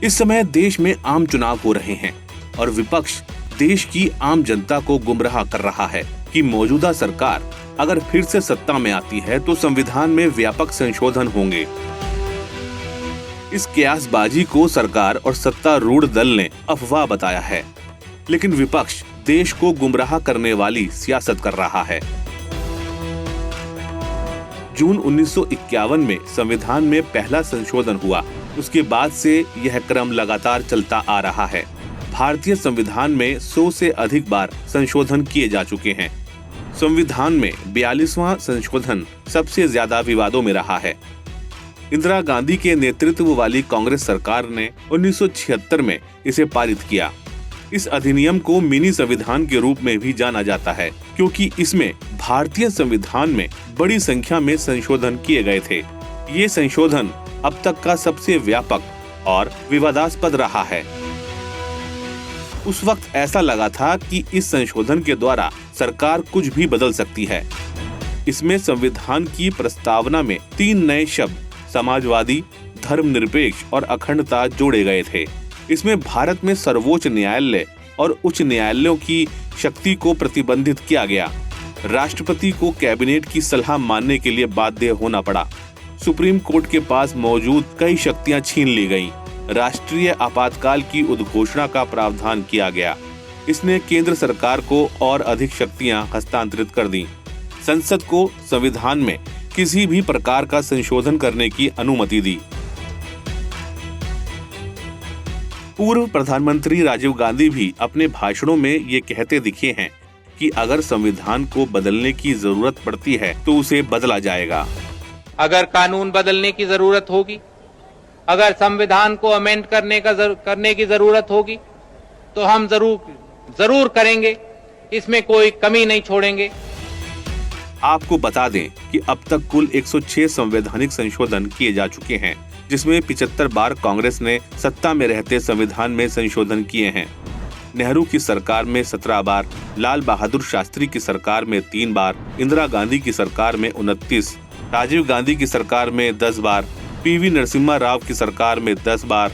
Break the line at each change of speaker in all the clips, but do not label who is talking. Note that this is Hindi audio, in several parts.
इस समय देश में आम चुनाव हो रहे हैं और विपक्ष देश की आम जनता को गुमराह कर रहा है कि मौजूदा सरकार अगर फिर से सत्ता में आती है तो संविधान में व्यापक संशोधन होंगे। इस कयासबाजी को सरकार और सत्तारूढ़ दल ने अफवाह बताया है, लेकिन विपक्ष देश को गुमराह करने वाली सियासत कर रहा है। जून 1951 में संविधान में पहला संशोधन हुआ। उसके बाद से यह क्रम लगातार चलता आ रहा है। भारतीय संविधान में 100 से अधिक बार संशोधन किए जा चुके हैं। संविधान में 42वां संशोधन सबसे ज्यादा विवादों में रहा है। इंदिरा गांधी के नेतृत्व वाली कांग्रेस सरकार ने 1976 में इसे पारित किया। इस अधिनियम को मिनी संविधान के रूप में भी जाना जाता है, क्योंकि इसमें भारतीय संविधान में बड़ी संख्या में संशोधन किए गए थे। ये संशोधन अब तक का सबसे व्यापक और विवादास्पद रहा है। उस वक्त ऐसा लगा था कि इस संशोधन के द्वारा सरकार कुछ भी बदल सकती है। इसमें संविधान की प्रस्तावना में 3 नए शब्द समाजवादी, धर्मनिरपेक्ष और अखंडता जोड़े गए थे। इसमें भारत में सर्वोच्च न्यायालय और उच्च न्यायालयों की शक्ति को प्रतिबंधित किया गया। राष्ट्रपति को कैबिनेट की सलाह मानने के लिए बाध्य होना पड़ा। सुप्रीम कोर्ट के पास मौजूद कई शक्तियां छीन ली गईं। राष्ट्रीय आपातकाल की उद्घोषणा का प्रावधान किया गया। इसने केंद्र सरकार को और अधिक शक्तियां हस्तांतरित कर दी। संसद को संविधान में किसी भी प्रकार का संशोधन करने की अनुमति दी। पूर्व प्रधानमंत्री राजीव गांधी भी अपने भाषणों में ये कहते दिखे हैं कि अगर संविधान को बदलने की जरूरत पड़ती है तो उसे बदला जाएगा।
अगर कानून बदलने की जरूरत होगी, अगर संविधान को अमेंड करने की जरूरत होगी तो हम जरूर करेंगे। इसमें कोई कमी नहीं छोड़ेंगे।
आपको बता दें कि अब तक कुल 106 संवैधानिक संशोधन किए जा चुके हैं, जिसमें 75 बार कांग्रेस ने सत्ता में रहते संविधान में संशोधन किए हैं। नेहरू की सरकार में 17 बार, लाल बहादुर शास्त्री की सरकार में 3 बार, इंदिरा गांधी की सरकार में 29, राजीव गांधी की सरकार में 10 बार, पीवी नरसिम्हा राव की सरकार में 10 बार,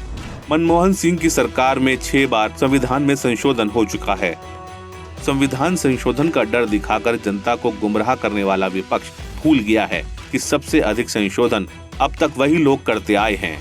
मनमोहन सिंह की सरकार में 6 बार संविधान में संशोधन हो चुका है। संविधान संशोधन का डर दिखाकर जनता को गुमराह करने वाला विपक्ष भूल गया है कि सबसे अधिक संशोधन अब तक वही लोग करते आए हैं।